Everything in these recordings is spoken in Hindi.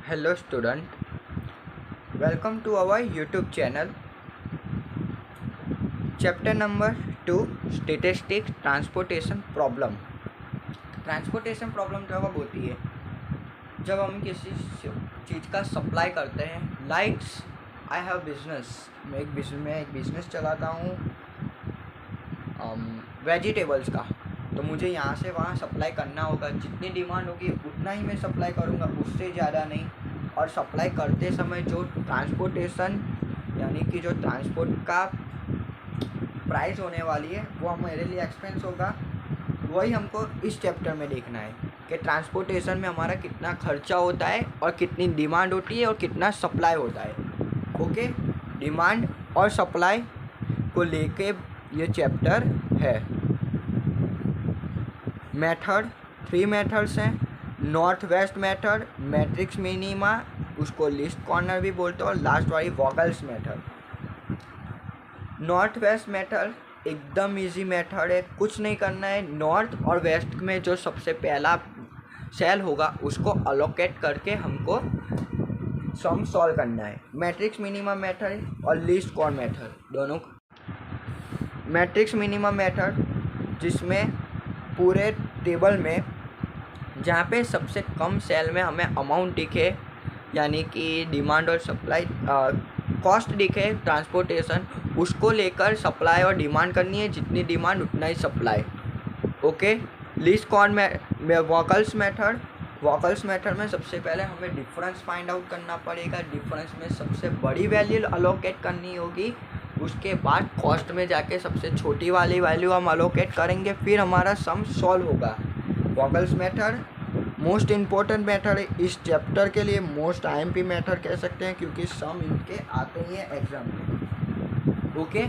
Hello student, welcome to our YouTube channel. Chapter number 2 Statistics Transportation Problem. Transportation problem जब होती है जब हम किसी चीज़ का सप्लाई करते हैं। लाइक्स आई हैव बिजनेस, मैं एक बिज़नेस चलाता हूँ वेजिटेबल्स का, तो मुझे यहाँ से वहाँ सप्लाई करना होगा। जितनी डिमांड होगी उतना ही मैं सप्लाई करूँगा, उससे ज़्यादा नहीं। और सप्लाई करते समय जो ट्रांसपोर्टेशन यानी कि जो ट्रांसपोर्ट का प्राइस होने वाली है वो हमारे लिए एक्सपेंस होगा। वही हमको इस चैप्टर में देखना है कि ट्रांसपोर्टेशन में हमारा कितना खर्चा होता है और कितनी डिमांड होती है और कितना सप्लाई होता है। ओके, डिमांड और सप्लाई को लेके ये चैप्टर है। मेथड 3 मेथड्स हैं। North west method, matrix minima, उसको लिस्ट कॉर्नर भी बोलते हैं, और लास्ट वाली वॉकल्स मेथड। नॉर्थ वेस्ट मेथड एकदम इजी मेथड है, कुछ नहीं करना है। नॉर्थ और वेस्ट में जो सबसे पहला सेल होगा उसको अलोकेट करके हमको सम सॉल्व करना है। मैट्रिक्स मिनिमा मेथड और लिस्ट कॉर्न मेथड दोनों। मैट्रिक्स मिनिमा मेथड जिसमें पूरे टेबल में जहाँ पे सबसे कम सेल में हमें अमाउंट दिखे, यानी कि डिमांड और सप्लाई कॉस्ट दिखे ट्रांसपोर्टेशन, उसको लेकर सप्लाई और डिमांड करनी है। जितनी डिमांड उतना ही सप्लाई। ओके, लिस्ट कॉर्न में वॉकल्स मेथड में सबसे पहले हमें डिफरेंस फाइंड आउट करना पड़ेगा। डिफरेंस में सबसे बड़ी वैल्यू अलोकेट करनी होगी, उसके बाद कॉस्ट में जाके सबसे छोटी वाली वैल्यू हम अलोकेट करेंगे, फिर हमारा सम सॉल्व होगा। वॉकल्स मेथड मोस्ट इम्पोर्टेंट मेथड है इस चैप्टर के लिए, मोस्ट आईएमपी मेथड कह सकते हैं, क्योंकि सम इनके आते ही हैं एग्जाम में। ओके,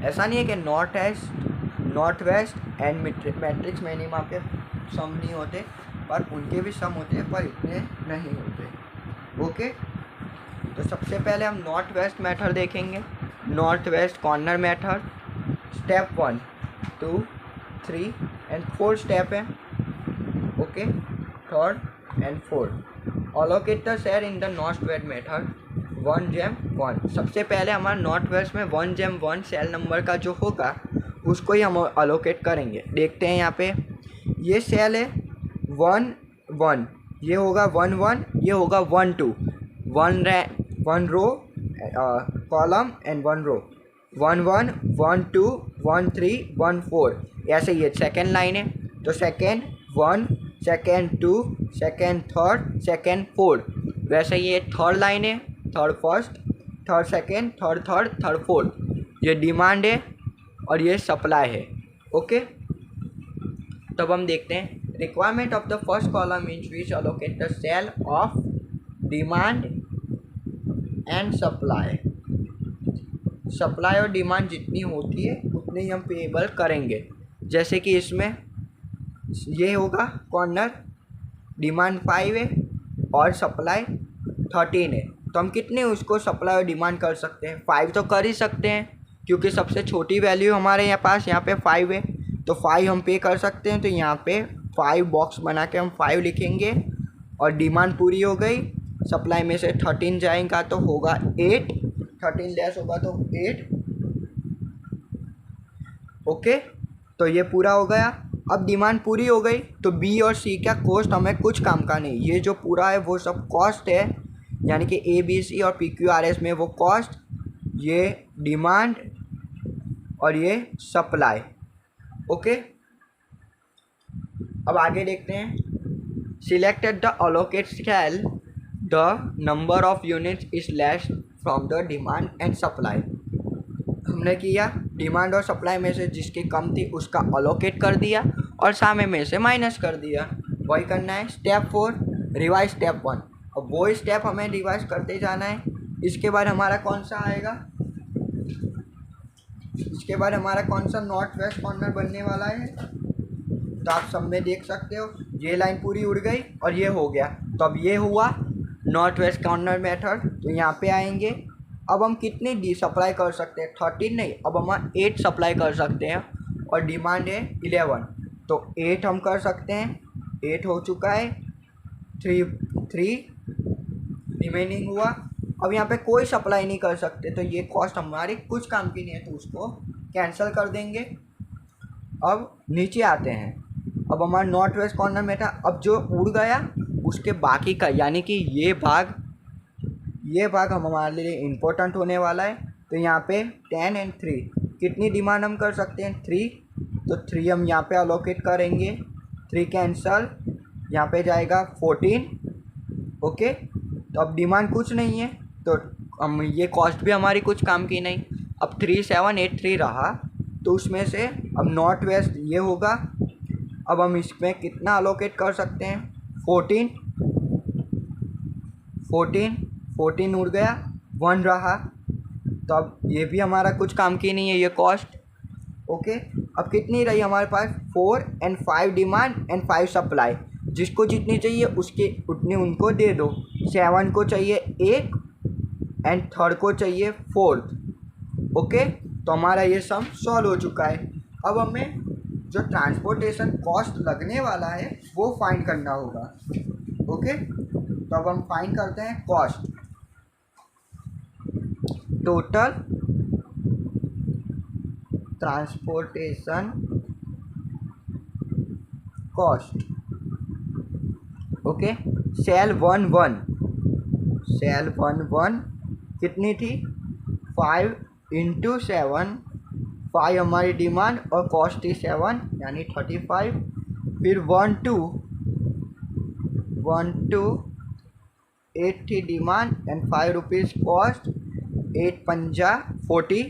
ऐसा नहीं है कि north west and matrix minima के सम नहीं होते, पर उनके भी सम होते हैं, पर इतने नहीं होते। ओके, तो सबसे पहले हम नॉर्थ वेस्ट मेथड देखेंगे। North west corner method, step 1, 2, 3 and 4 step है। Okay, 3rd and 4th allocate the share in the north west method 1/1। सबसे पहले हमारा नॉर्थ वेस्ट में 1/1 सेल नंबर का जो होगा उसको ही हम अलोकेट करेंगे। देखते हैं यहाँ पे ये सेल है 1 1, ये होगा 1 1, ये होगा 1 2, 1 रो कॉलम एंड 1 रो, 1 1 1 2 1 3 1 4। ऐसे ये सेकेंड लाइन है, तो second 1, second 2, second 3rd, second 4th। वैसे ये थर्ड लाइन है, third first, third second, third third, third 4th। ये डिमांड है और ये सप्लाई है। ओके, तब हम देखते हैं requirement of the first column in which allocate the cell of demand and supply. Supply और डिमांड जितनी होती है उतनी ही हम पेएबल करेंगे। जैसे कि इसमें ये होगा कॉर्नर, डिमांड 5 है और सप्लाई 13 है, तो हम कितने उसको सप्लाई और डिमांड कर सकते हैं? 5 तो कर ही सकते हैं, क्योंकि सबसे छोटी वैल्यू हमारे यहाँ पे 5 है, तो 5 हम पे कर सकते हैं। तो यहाँ पे 5 बॉक्स बना के हम 5 लिखेंगे और डिमांड पूरी हो गई। सप्लाई में से 13 जाएगा तो होगा 8, 13 लेस होगा तो 8। ओके, तो ये पूरा हो गया। अब डिमांड पूरी हो गई तो बी और सी का कॉस्ट हमें कुछ काम का नहीं, ये जो पूरा है वो सब कॉस्ट है, यानी कि ए बी सी और पी क्यू आर एस में वो कॉस्ट, ये डिमांड और ये सप्लाई। ओके, अब आगे देखते हैं। Selected the allocate cell, the number of units is less from the demand and supply. हमने किया डिमांड और सप्लाई में से जिसकी कम थी उसका अलोकेट कर दिया और सामने में से माइनस कर दिया। वही करना है। Step 4 revise step 1। अब वो स्टेप हमें रिवाइज करते जाना है। इसके बाद हमारा कौन सा आएगा? इसके बाद हमारा कौन सा नॉर्थ वेस्ट कॉर्नर बनने वाला है? तो आप सब में देख सकते हो ये लाइन पूरी उड़ गई और ये हो गया। तो अब ये हुआ नॉर्थ वेस्ट कॉर्नर मेथड। तो यहाँ पे आएंगे। अब हम कितनी डी सप्लाई कर सकते हैं? 13 नहीं, अब हम 8 सप्लाई कर सकते हैं और डिमांड है 11, तो 8 हम कर सकते हैं। 8 हो चुका है। 3 रिमेनिंग हुआ। अब यहाँ पे कोई सप्लाई नहीं कर सकते, तो ये कॉस्ट हमारी कुछ काम की नहीं है, तो उसको कैंसिल कर देंगे। अब नीचे आते हैं। अब हमारा नॉर्थ वेस्ट कॉर्नर में था, अब जो उड़ गया उसके बाकी का, यानी कि ये भाग हम हमारे लिए इम्पोर्टेंट होने वाला है। तो यहाँ पे 10 और 3 कितनी डिमांड हम कर सकते हैं, 3, तो 3 हम यहाँ पे अलोकेट करेंगे। 3 कैंसल, यहाँ पे जाएगा 14। ओके, तो अब डिमांड कुछ नहीं है, तो हम ये कॉस्ट भी हमारी कुछ काम की नहीं। अब 3783 रहा, तो उसमें से अब नॉर्थ वेस्ट ये होगा। अब हम इसमें कितना अलोकेट कर सकते हैं, 14 उड़ गया, 1 रहा, तो अब ये भी हमारा कुछ काम की नहीं है ये कॉस्ट। ओके, अब कितनी रही हमारे पास, 4 और 5 डिमांड और 5 सप्लाई। जिसको जितनी चाहिए उसके उतनी उनको दे दो। 7 को चाहिए 1 और 3 को चाहिए 4। ओके, तो हमारा ये सम सॉल्व हो चुका है। अब हमें जो ट्रांसपोर्टेशन कॉस्ट लगने वाला है वो फाइंड करना होगा। ओके, तो अब हम फाइंड करते हैं cost, total transportation cost. Okay, cell 11 कितनी थी, 5 × 7, 5 हमारी डिमांड और कॉस्ट थी 7 यानी 35। फिर 1 2 8 थी डिमांड एंड 5 रुपीज़ कॉस्ट, 8 पंजा 40।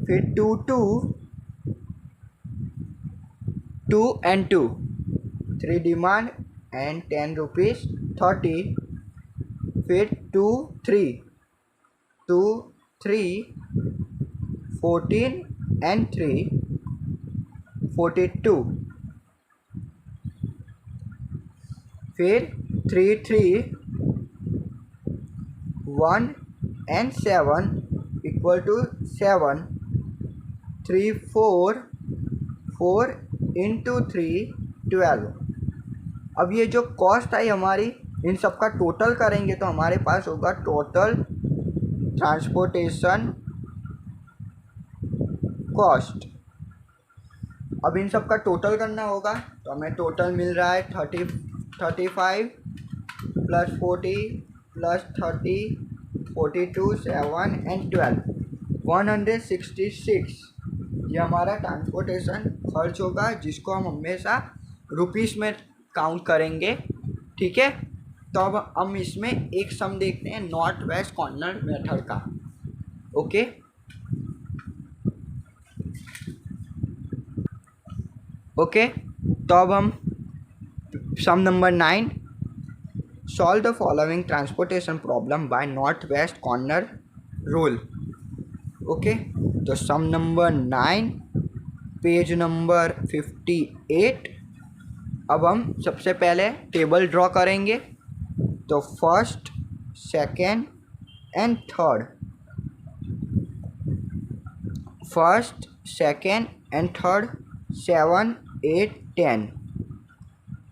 फिर 2 and 2 3 डिमांड एंड 10 रुपीज़ 30। फिर 2 3 14 and 3 42। फिर 3 1 and 7 इक्वल टू 7। 3 4 × 3 12। अब ये जो कॉस्ट आई हमारी, इन सब का टोटल करेंगे तो हमारे पास होगा टोटल ट्रांसपोर्टेशन कॉस्ट। अब इन सब का टोटल करना होगा, तो हमें टोटल मिल रहा है 35 + 40 + 30 42 7 and 12 166। ये हमारा ट्रांसपोर्टेशन खर्च होगा, जिसको हम हमेशा रुपीस में काउंट करेंगे। ठीक है, तो अब हम इसमें एक सम देखते हैं नॉर्थ वेस्ट कॉर्नर मेथड का। ओके, तो अब हम sum number 9, solve the following transportation problem by north west corner rule. Okay, तो सम नंबर 9 पेज नंबर 58। अब हम सबसे पहले टेबल ड्रॉ करेंगे, तो first second and third, 7 8 10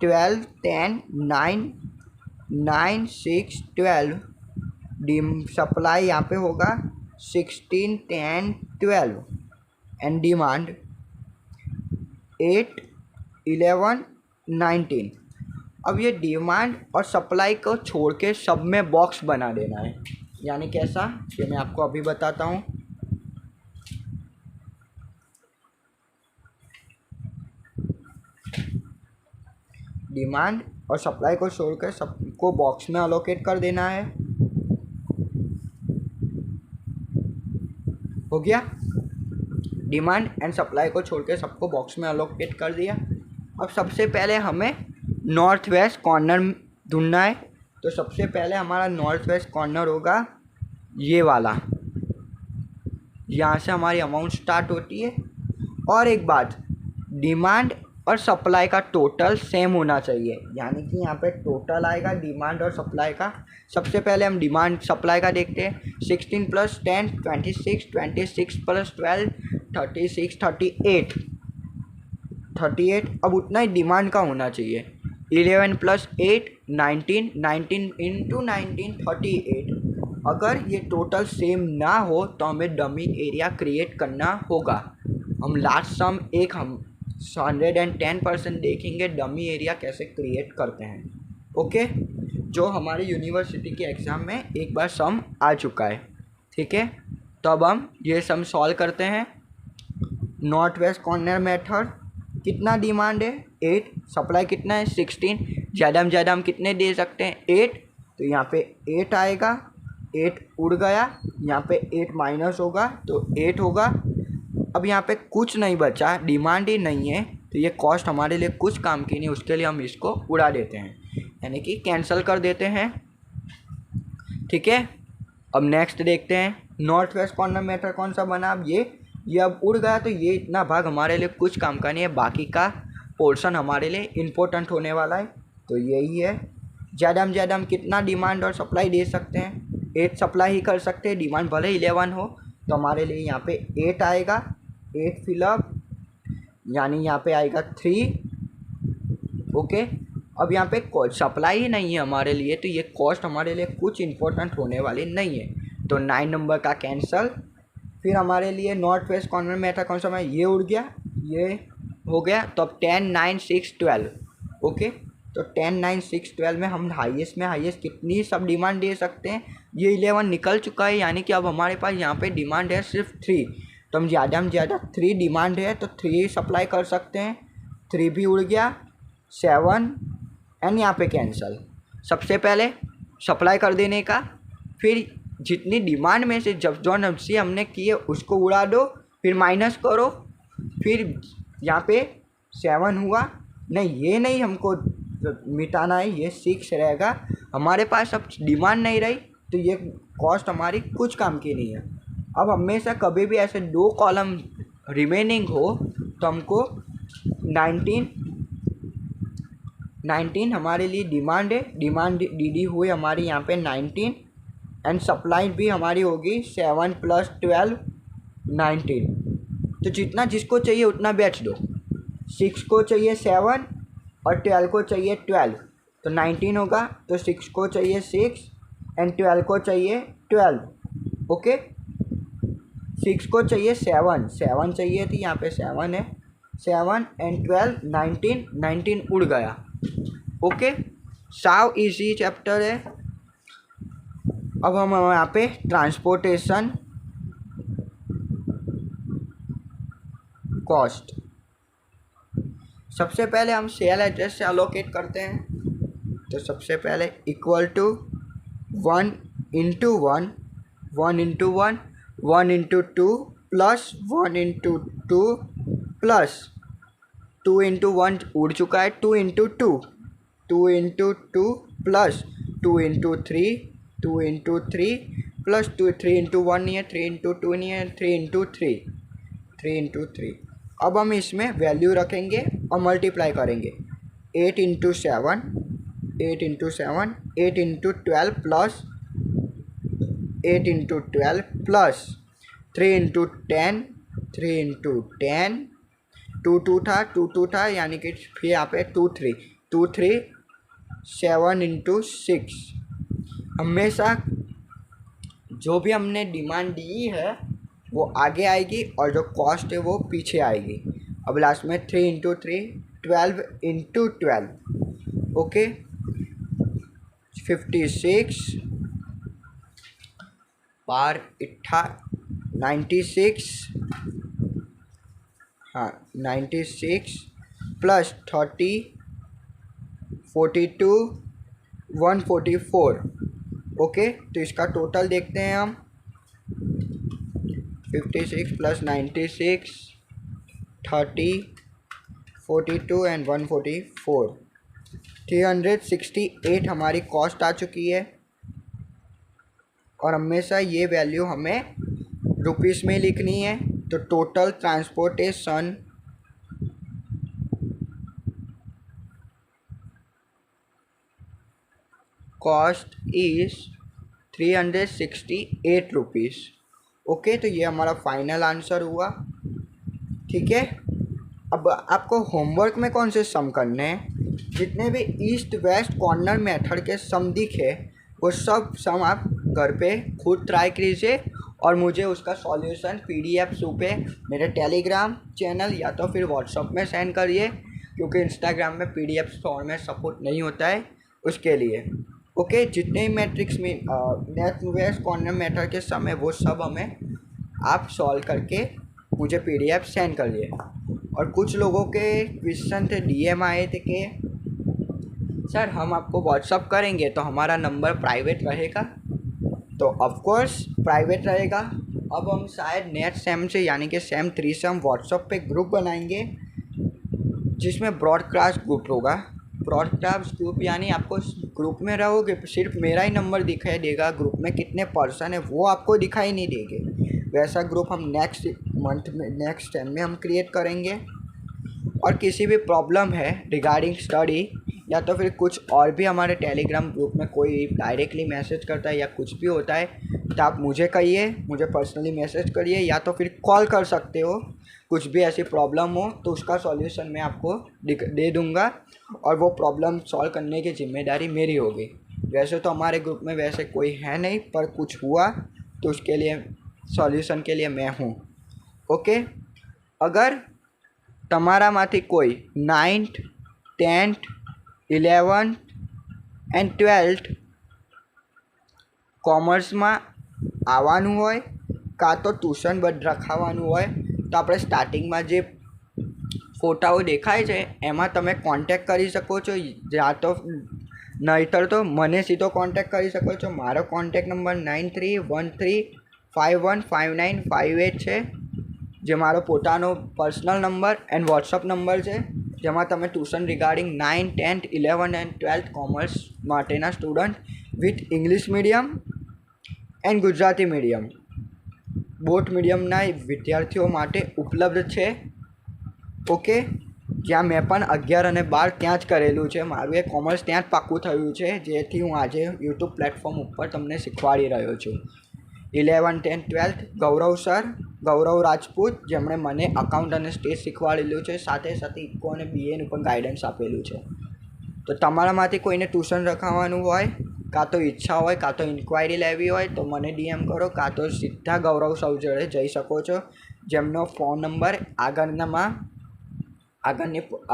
12 10 9 9 6 12। Supply यहाँ पे होगा 16 10 12 एंड डिमांड 8 11 19। अब ये डिमांड और सप्लाई को छोड़ के सब में बॉक्स बना देना है। यानी कैसा, ये मैं आपको अभी बताता हूँ। डिमांड और सप्लाई को छोड़कर सबको बॉक्स में अलोकेट कर देना है। हो गया, डिमांड एंड सप्लाई को छोड़कर सबको बॉक्स में अलोकेट कर दिया। अब सबसे पहले हमें नॉर्थ वेस्ट कॉर्नर ढूंढना है, तो सबसे पहले हमारा नॉर्थ वेस्ट कॉर्नर होगा ये वाला, यहाँ से हमारी अमाउंट स्टार्ट होती है। और एक बात, डिमांड और सप्लाई का टोटल सेम होना चाहिए, यानी कि यहाँ पे टोटल आएगा डिमांड और सप्लाई का। सबसे पहले हम डिमांड सप्लाई का देखते हैं। 16 + 10 26, 26 + 12 36 38। अब उतना ही डिमांड का होना चाहिए। 11 प्लस 8 19, 19 इंटू 19 38। अगर ये टोटल सेम ना हो तो हमें डमी एरिया क्रिएट करना होगा। हम लास्ट सम एक हम 110% देखेंगे डमी एरिया कैसे क्रिएट करते हैं। ओके, जो हमारे यूनिवर्सिटी के एग्ज़ाम में एक बार सम आ चुका है। ठीक है, तो अब हम ये सम सॉल्व करते हैं। नॉर्थ वेस्ट कॉर्नर मेथड, कितना डिमांड है 8, सप्लाई कितना है 16, ज़्यादा हम कितने दे सकते हैं 8, तो यहाँ पे 8 आएगा, 8 उड़ गया, यहाँ पे 8 माइनस होगा तो 8 होगा। अब यहाँ पे कुछ नहीं बचा, डिमांड ही नहीं है, तो ये कॉस्ट हमारे लिए कुछ काम की नहीं, उसके लिए हम इसको उड़ा देते हैं, यानी कि कैंसिल कर देते हैं। ठीक है, अब नेक्स्ट देखते हैं नॉर्थ वेस्ट कॉर्नर मेथड कौन सा बना। अब ये अब उड़ गया, तो ये इतना भाग हमारे लिए कुछ काम का नहीं है, बाकी का पोर्शन हमारे लिए इम्पोर्टेंट होने वाला है, तो यही है। ज़्यादा हम कितना डिमांड और सप्लाई दे सकते हैं, 8 सप्लाई ही कर सकते हैं, डिमांड भले 11 हो, तो हमारे लिए यहाँ पे 8 आएगा, 8 फिलअप, यानी यहाँ पे आएगा 3। ओके, अब यहाँ पे सप्लाई ही नहीं है हमारे लिए, तो ये कॉस्ट हमारे लिए कुछ इम्पोर्टेंट होने वाली नहीं है, तो 9 नंबर का कैंसल। फिर हमारे लिए नॉर्थ वेस्ट कॉर्नर में था कौन सा, मैं ये उड़ गया, ये हो गया, तो अब 10 9 6 12। ओके, तो 10 9 6 12 में हम हाईएस्ट में हाईएस्ट कितनी सब डिमांड दे सकते हैं, ये 11 निकल चुका है, यानी कि अब हमारे पास यहाँ पे डिमांड है सिर्फ 3, तो हम ज़्यादा 3 डिमांड है तो 3 सप्लाई कर सकते हैं। 3 भी उड़ गया, 7 एंड यहाँ पे कैंसल। सबसे पहले सप्लाई कर देने का, फिर जितनी डिमांड में से जब जो नब्सी हमने किए उसको उड़ा दो, फिर माइनस करो, फिर यहाँ पे 7 हुआ, नहीं ये नहीं हमको मिटाना है, ये 6 रहेगा, हमारे पास अब डिमांड नहीं रही, तो ये कॉस्ट हमारी कुछ काम की नहीं है। अब हमेशा कभी भी ऐसे 2 कॉलम रिमेनिंग हो तो हमको 19 हमारे लिए डिमांड है, डिमांड डी हुई हमारी यहाँ पे 19 एंड सप्लाई भी हमारी होगी 7 + 12 19। तो जितना जिसको चाहिए उतना बेच दो, 6 को चाहिए 7 और 12 को चाहिए 12, तो 19 होगा, तो 6 को चाहिए 6 एंड 12 को चाहिए 12। ओके, 6 को चाहिए 7 चाहिए थी, यहाँ पे 7 है, 7 एंड 12 19 उड़ गया। ओके, साव इजी चैप्टर है। अब हम यहाँ पे ट्रांसपोर्टेशन कॉस्ट, सबसे पहले हम सेल एड्रेस से अलोकेट करते हैं, तो सबसे पहले इक्वल टू 1 × 1 1 × 1 1 × 2 प्लस 1 × 2 प्लस 2 × 1 उड़ चुका है, 2 × 2 2 × 2 प्लस 2 × 3 2 × 3 प्लस 2 3 × 1 नहीं है, 3 × 2 नहीं है, 3 × 3 3 × 3। अब हम इसमें वैल्यू रखेंगे और मल्टीप्लाई करेंगे, 8 × 7 8 × 7 8 × 12 प्लस 8 × 12 प्लस 3 × 10 3 × 10 2 2 था यानी कि फिर यहाँ पे 2 3 7 × 6। हमेशा जो भी हमने डिमांड दी है वो आगे आएगी और जो कॉस्ट है वो पीछे आएगी। अब लास्ट में 3 × 3 12 × 12। ओके, 56 बार 96, हाँ 96 प्लस 30 42 144। ओके, तो इसका टोटल देखते हैं हम, 56 प्लस 96 30 42 एंड 144, 368 हमारी कॉस्ट आ चुकी है। और हमेशा ये वैल्यू हमें रुपीस में लिखनी है, तो total transportation cost is 368 rupees. Okay, तो ये हमारा फाइनल आंसर हुआ। ठीक है, अब आपको होमवर्क में कौन से सम करने हैं, जितने भी ईस्ट वेस्ट कॉर्नर मेथड के सम दिखे वो सब सम आप घर पे खुद ट्राई कीजिए और मुझे उसका सॉल्यूशन PDF रूप पे मेरे टेलीग्राम चैनल या तो फिर व्हाट्सएप में सेंड करिए, क्योंकि इंस्टाग्राम में PDF फॉर्म में सपोर्ट नहीं होता है उसके लिए। ओके, जितने ही मैट्रिक्स में नेट वेस्ट कॉर्नर मेथड के सम है वो सब हमें आप सॉल्व करके मुझे PDF सेंड करिए। और कुछ लोगों के क्वेश्चन थे, DM आए थे कि सर हम आपको व्हाट्सअप करेंगे तो हमारा नंबर प्राइवेट रहेगा, तो ऑफकोर्स प्राइवेट रहेगा। अब हम शायद नेक्स्ट सेम से यानी कि सेम 3 से हम व्हाट्सअप पे ग्रुप बनाएंगे जिसमें ब्रॉडकास्ट ग्रुप होगा। ब्रॉडकास्ट ग्रुप यानी आपको ग्रुप में रहोगे सिर्फ मेरा ही नंबर दिखाई देगा, ग्रुप में कितने पर्सन है वो आपको दिखाई नहीं देंगे। वैसा ग्रुप हम नेक्स्ट मंथ में नेक्स्ट टाइम में हम क्रिएट करेंगे। और किसी भी प्रॉब्लम है रिगार्डिंग स्टडी या तो फिर कुछ और भी हमारे टेलीग्राम ग्रुप में कोई डायरेक्टली मैसेज करता है या कुछ भी होता है तो आप मुझे कहिए, मुझे पर्सनली मैसेज करिए या तो फिर कॉल कर सकते हो। कुछ भी ऐसी प्रॉब्लम हो तो उसका सॉल्यूशन मैं आपको दे दूंगा और वो प्रॉब्लम सॉल्व करने की जिम्मेदारी मेरी होगी। वैसे तो हमारे ग्रुप में वैसे कोई है नहीं, पर कुछ हुआ तो उसके लिए सॉल्यूशन के लिए मैं हूँ। ओके, अगर તમારામાંથી કોઈ 9th 10th 11th and 12th કોમર્સમાં આવવાનું હોય કાં તો ટ્યુશન રખાવાનું હોય તો આપણે સ્ટાર્ટિંગમાં જે ફોટાઓ દેખાય છે એમાં તમે કોન્ટેક્ટ કરી શકો છો, યા તો નહીંતર તો મને સીધો કોન્ટેક્ટ કરી શકો છો। મારો કોન્ટેક્ટ નંબર 9313515958 છે, જે મારો પોતાનો personal number and WhatsApp number છે, જેમાં તમે tuition regarding 9th 10th 11th and 12th commerce માટેના student with English medium and Gujarati medium both મીડિયમના વિદ્યાર્થીઓ માટે ઉપલબ્ધ છે। ઓકે, જ્યાં મેં પણ 11 અને 12 ત્યાં જ કરેલું છે, મારું એ કોમર્સ ત્યાં જ પાક્કું થયું છે, જેથી હું આજે યુટ્યુબ પ્લેટફોર્મ ઉપર તમને શીખવાડી રહ્યો છું। 11th 10th 12th ગૌરવ સર, ગૌરવ રાજપૂત, જેમણે મને અકાઉન્ટ અને સ્ટેજ શીખવાડેલું છે, સાથે સાથે ઇકો અને BAનું પણ ગાઈડન્સ આપેલું છે। તો તમારામાંથી કોઈને ટ્યુશન રખાવવાનું હોય કાં તો ઈચ્છા હોય કાં તો ઇન્ક્વાયરી લેવી હોય તો મને DM કરો, કાં તો સીધા ગૌરવ સર જોડે જઈ શકો છો, જેમનો ફોન નંબર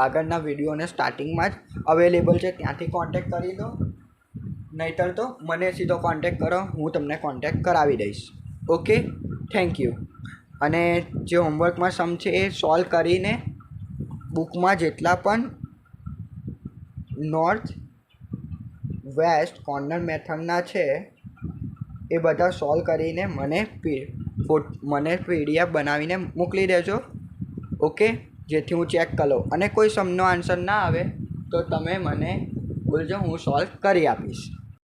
આગળના વિડીયોને સ્ટાર્ટિંગમાં જ અવેલેબલ છે, ત્યાંથી કોન્ટેક્ટ કરી દો। નહીંતર તો મને સીધો કોન્ટેક્ટ કરો, હું તમને કોન્ટેક્ટ કરાવી દઈશ। Okay, thank you. અને જે હોમવર્કમાં સમ છે એ સોલ્વ કરીને બુકમાં જેટલા પણ નોર્થ વેસ્ટ કોર્નર મેથડના છે એ બધા સોલ્વ કરીને મને PDF બનાવીને મોકલી દેજો। ઓકે, જેથી હું ચેક કરી લઉં અને કોઈ સમનો આન્સર ના આવે તો તમે મને બોલજો, હું સોલ્વ કરી આપીશ।